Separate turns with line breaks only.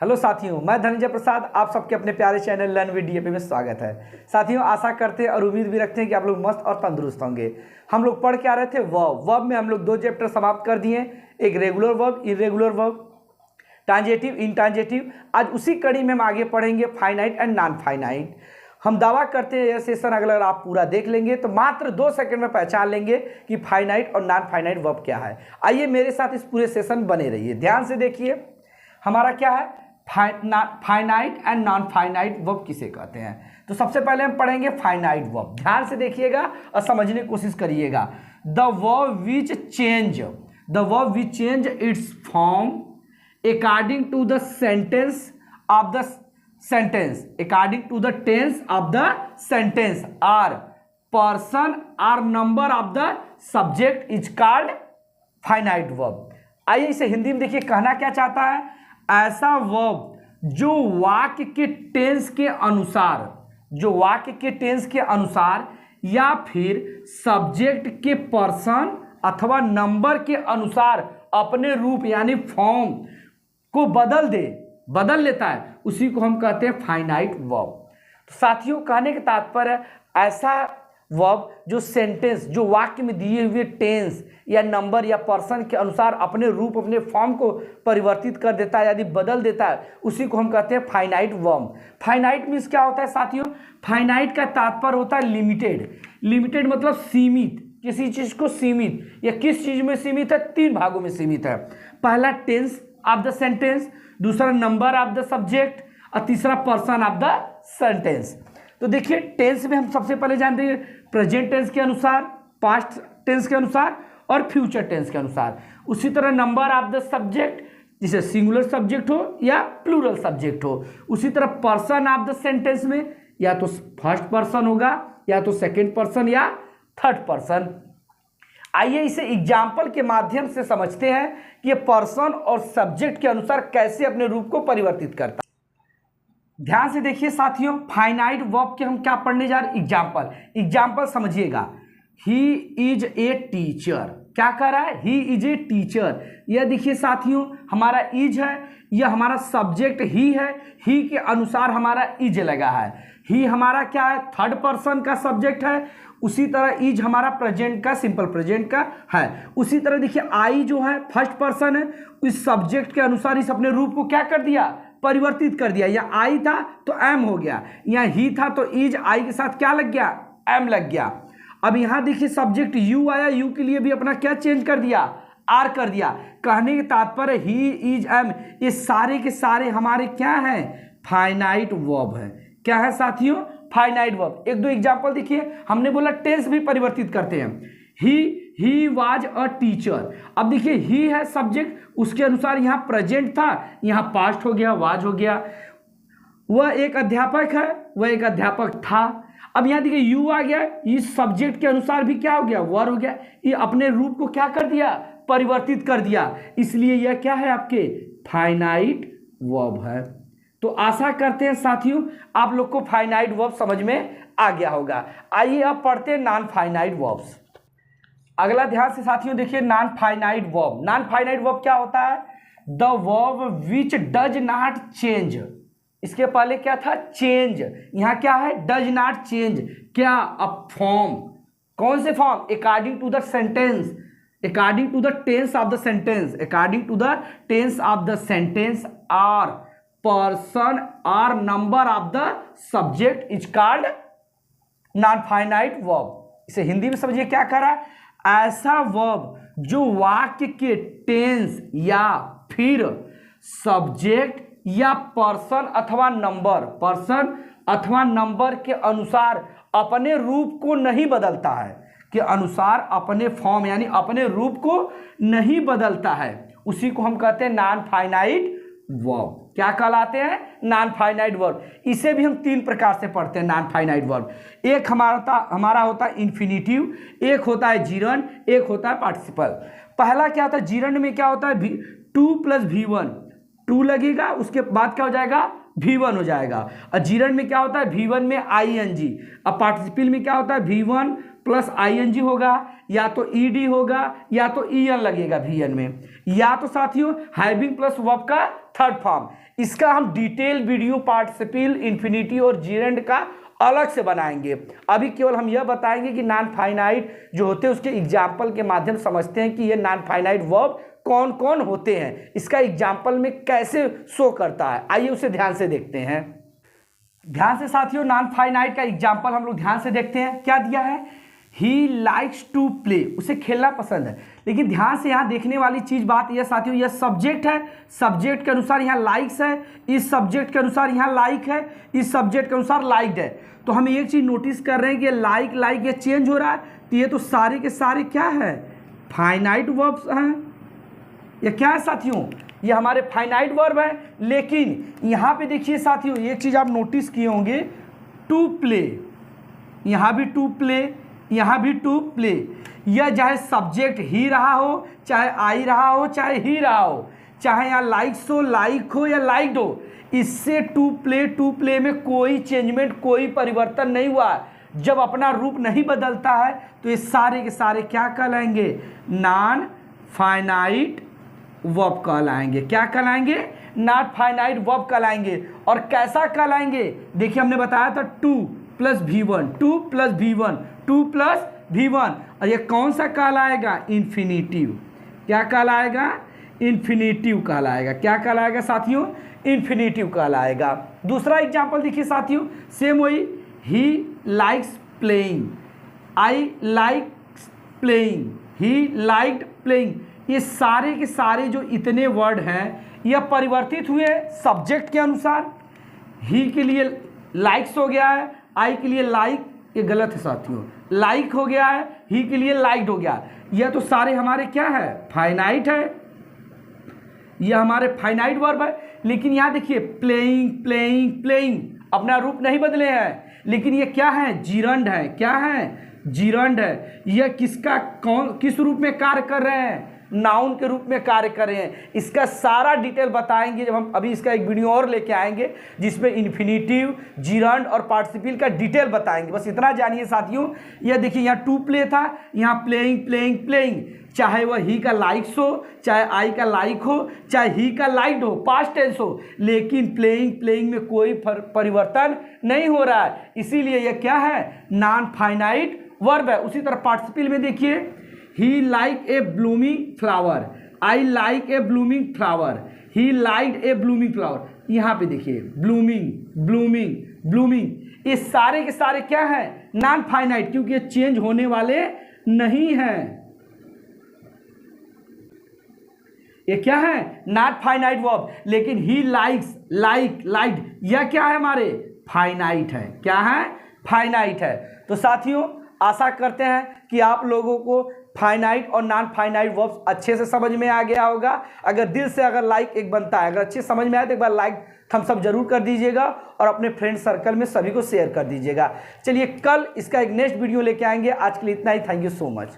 Hello साथियों, मैं धनंजय प्रसाद आप सबके अपने प्यारे चैनल लर्न विद डीएपी में स्वागत है। साथियों, आशा करते हैं और उम्मीद भी रखते हैं कि आप लोग मस्त और तंदुरुस्त होंगे। हम लोग पढ़ के आ रहे थे वर्ब में हम लोग 2 चैप्टर समाप्त कर दिए, एक regular verb, irregular verb, transitive, intransitive. आज उसी कड़ी में हम आगे पढ़ेंगे फाइनाइट एंड नॉन फाइनाइट। हम दावा करते हैं यह सेशन अगर आप पूरा देख लेंगे तो मात्र 2 सेकंड में पहचान लेंगे कि फाइनाइट और नॉन फाइनाइट वर्ब क्या है। आइए मेरे साथ इस पूरे सेशन बने रहिए, ध्यान से देखिए। हमारा क्या है, finite and non finite verb किसे कहते हैं। तो सबसे पहले हम पढ़ेंगे फाइनाइट वर्ब। ध्यान से देखिएगा और समझने की कोशिश करिएगा। The verb which change its form according to the sentence of the sentence, according to the tense of the sentence or person or number of the subject is called finite verb. आइए इसे हिंदी में देखिए, कहना क्या चाहता है। ऐसा verb जो वाक्य के टेंस के अनुसार या फिर सब्जेक्ट के पर्सन अथवा नंबर के अनुसार अपने रूप यानी फॉर्म को बदल लेता है, उसी को हम कहते हैं फाइनाइट वर्ब। तो साथियों, कहने का तात्पर्य ऐसा वर्ब जो सेंटेंस, जो वाक्य में दिए हुए टेंस या नंबर या पर्सन के अनुसार अपने रूप, अपने फॉर्म को परिवर्तित कर देता है, यदि बदल देता है, उसी को हम कहते हैं फाइनाइट वर्ब। फाइनाइट मीन्स क्या होता है साथियों? फाइनाइट का तात्पर्य होता है लिमिटेड मतलब सीमित, किसी चीज को सीमित। या किस चीज में सीमित है? 3 भागों में सीमित है। पहला टेंस ऑफ द सेंटेंस, दूसरा नंबर ऑफ द सब्जेक्ट और तीसरा पर्सन ऑफ द सेंटेंस। तो देखिए, टेंस में हम सबसे पहले जानते हैं प्रेजेंट टेंस के अनुसार, पास्ट टेंस के अनुसार और फ्यूचर टेंस के अनुसार। उसी तरह नंबर ऑफ द सब्जेक्ट, जिसे सिंगुलर सब्जेक्ट हो या प्लूरल सब्जेक्ट हो। उसी तरह पर्सन ऑफ द सेंटेंस में या तो फर्स्ट पर्सन होगा या तो सेकेंड पर्सन या थर्ड पर्सन। आइए इसे एग्जाम्पल के माध्यम से समझते हैं कि ये पर्सन और सब्जेक्ट के अनुसार कैसे अपने रूप को परिवर्तित करता है। ध्यान से देखिए साथियों, फाइनाइट वर्ब के हम क्या पढ़ने जा रहे हैं? एग्जाम्पल समझिएगा। ही इज ए टीचर, क्या कह रहा है? He is a teacher. यह देखिए साथियों, हमारा इज है, यह हमारा सब्जेक्ट ही है, ही के अनुसार हमारा इज लगा है। ही हमारा क्या है? थर्ड पर्सन का सब्जेक्ट है। उसी तरह इज हमारा प्रेजेंट का, सिंपल प्रेजेंट का है। उसी तरह देखिए आई जो है फर्स्ट पर्सन है, इस सब्जेक्ट के अनुसार इस अपने रूप को क्या कर दिया? परिवर्तित कर दिया। या आई था तो एम हो गया, या ही था तो इज आई के साथ क्या लग गया? एम लग गया। अब यहां देखिए सब्जेक्ट यू आया, यू के लिए भी अपना क्या चेंज कर दिया? आर कर दिया। कहने के तात्पर्य ही इज एम, ये सारे के सारे हमारे क्या हैं? फाइनाइट वर्ब है। क्या है साथियों? Finite verb. 1-2 एग्जाम्पल देखिए। हमने बोला टेंस भी परिवर्तित करते हैं। He was a teacher. अब देखिए ही है सब्जेक्ट, उसके अनुसार यहाँ प्रेजेंट था, यहाँ पास्ट हो गया, वाज हो गया। वह एक अध्यापक है, वह एक अध्यापक था। अब यहाँ देखिए यू आ गया, इस सब्जेक्ट के अनुसार भी क्या हो गया? वर हो गया। ये अपने रूप को क्या कर दिया? परिवर्तित कर दिया। इसलिए यह क्या है? आपके फाइनाइट वर्ब है। तो आशा करते हैं साथियों आप लोग को फाइनाइट वर्ब समझ में आ गया होगा। आइए अब पढ़ते हैं नॉन फाइनाइट वर्ब्स। अगला ध्यान से साथियों देखिए, non finite verb. Non finite verb क्या होता है? The verb which does not change. इसके पहले क्या था? चेंज। यहां क्या है? Does not change. क्या? अब फॉर्म। कौन से form? According to the sentence, according to the tense of the sentence, according to the tense of the sentence or person or number of the subject is called non finite verb. इसे हिंदी में समझिए, क्या कर रहा है? ऐसा verb जो वाक्य के टेंस या फिर सब्जेक्ट या पर्सन अथवा नंबर के अनुसार अपने रूप को नहीं बदलता है, के अनुसार अपने फॉर्म यानी अपने रूप को नहीं बदलता है, उसी को हम कहते हैं नॉन फाइनाइट वर्ब। क्या कहलाते हैं? Non finite verb. इसे भी हम 3 प्रकार से पढ़ते हैं नॉन फाइनाइट वर्ब। एक हमारा होता है इन्फिनिटिव, एक होता है जीरन, एक होता है पार्टिसिपल। पहला क्या होता है? जीरन में क्या होता है? 2 + V1, 2 लगेगा, उसके बाद क्या हो जाएगा? V1 हो जाएगा। और जीरन में क्या होता है? V1 में ING। अब पार्टिसिपल में क्या होता है? V1 प्लस ING होगा, या तो ED होगा, या तो EN लगेगा VN में, या तो साथियों हैविंग प्लस वर्ब का थर्ड फॉर्म। इसका हम डिटेल वीडियो पार्टिसिपल इन्फिनिटी और जीरेंड का अलग से बनाएंगे। अभी केवल हम यह बताएंगे कि नॉन फाइनाइट जो होते हैं उसके एग्जाम्पल के माध्यम समझते हैं कि ये नॉन फाइनाइट वर्ब कौन कौन होते हैं, इसका एग्जाम्पल में कैसे शो करता है। आइए उसे ध्यान से देखते हैं। ध्यान से साथियों नॉन फाइनाइट का एग्जाम्पल हम लोग ध्यान से देखते हैं। क्या दिया है? ही लाइक्स टू प्ले, उसे खेलना पसंद है। लेकिन ध्यान से यहाँ देखने वाली चीज बात यह साथियों, यह सब्जेक्ट है, सब्जेक्ट के अनुसार यहाँ लाइक्स है, इस सब्जेक्ट के अनुसार यहाँ लाइक है, इस सब्जेक्ट के अनुसार लाइक्ड है। तो हम एक चीज नोटिस कर रहे हैं कि लाइक लाइक ये चेंज हो रहा है, तो ये तो सारे के सारे क्या है? फाइनाइट वर्ब्स हैं। ये क्या है साथियों? ये हमारे फाइनाइट वर्ब है। लेकिन यहाँ पे देखिए साथियों एक चीज आप नोटिस किए होंगे, टू प्ले, यहाँ भी टू प्ले, यहाँ भी टू प्ले। यह चाहे सब्जेक्ट ही रहा हो, चाहे आई रहा हो, चाहे ही रहा हो, चाहे यहाँ लाइक्स हो, लाइक हो या लाइक्ड हो, इससे टू प्ले में कोई चेंजमेंट, कोई परिवर्तन नहीं हुआ। जब अपना रूप नहीं बदलता है तो ये सारे के सारे क्या कहलाएंगे? नॉन फाइनाइट वर्ब कहलाएंगे। क्या कहलाएंगे? नॉट फाइनाइट वर्ब कहलाएंगे। और कैसा कहलाएंगे? देखिए हमने बताया था 2 + V1, 2 + V1, 2 + V1, और ये कौन सा कहलाएगा? इन्फिनिटिव। क्या कहलाएगा? इन्फिनिटिव कहलाएगा। क्या कहलाएगा साथियों? इन्फिनिटिव कहलाएगा। दूसरा एग्जाम्पल देखिए साथियों, सेम वही, he likes playing, I like playing, he liked playing. ये सारे के सारे जो इतने वर्ड हैं यह परिवर्तित हुए सब्जेक्ट के अनुसार। ही के लिए लाइक्स हो गया है, आई के लिए लाइक, ये गलत है साथियों, लाइक हो गया है, ही के लिए लाइक्ड हो गया। यह तो सारे हमारे क्या है? फाइनाइट है, यह हमारे फाइनाइट वर्ब है। लेकिन यहाँ देखिए प्लेइंग प्लेइंग प्लेइंग अपना रूप नहीं बदले हैं, लेकिन ये क्या है? जीरंड है। क्या है? जीरंड है। यह किसका किस रूप में कार्य कर रहे हैं? नाउन के रूप में कार्य कर रहे हैं। इसका सारा डिटेल बताएंगे जब हम अभी इसका एक वीडियो और लेके आएंगे जिसमें इन्फिनिटिव, जीरंड और पार्टिसिपल का डिटेल बताएंगे। बस इतना जानिए साथियों। यह देखिए यहाँ टू प्ले था, यहाँ प्लेइंग प्लेइंग प्लेइंग, चाहे वह ही का लाइक्स हो, चाहे आई का लाइक हो, चाहे ही का लाइक्ड हो, पास्ट टेंस हो, लेकिन प्लेइंग प्लेइंग में कोई परिवर्तन नहीं हो रहा है। इसीलिए यह क्या है? नॉन फाइनाइट वर्ब है। उसी तरह पार्टिसिपल में देखिए, he like a blooming flower, I like a blooming flower, he liked a blooming flower. यहाँ पे देखिए ब्लूमिंग ब्लूमिंग ब्लूमिंग, ये सारे के सारे क्या है? नॉन फाइनाइट, क्योंकि ये चेंज होने वाले नहीं हैं। ये क्या है? Not finite verb. लेकिन ही लाइक्स, लाइक, लाइक्ड, यह क्या है? हमारे फाइनाइट है। क्या है? फाइनाइट है। तो साथियों आशा करते हैं कि आप लोगों को फाइनाइट और नॉन फाइनाइट वर्ब्स अच्छे से समझ में आ गया होगा। अगर दिल से अगर लाइक एक बनता है, अगर अच्छे समझ में आए तो एक बार लाइक थम्स अप जरूर कर दीजिएगा और अपने फ्रेंड सर्कल में सभी को शेयर कर दीजिएगा। चलिए कल इसका एक नेक्स्ट वीडियो लेके आएंगे। आज के लिए इतना ही। Thank you so much.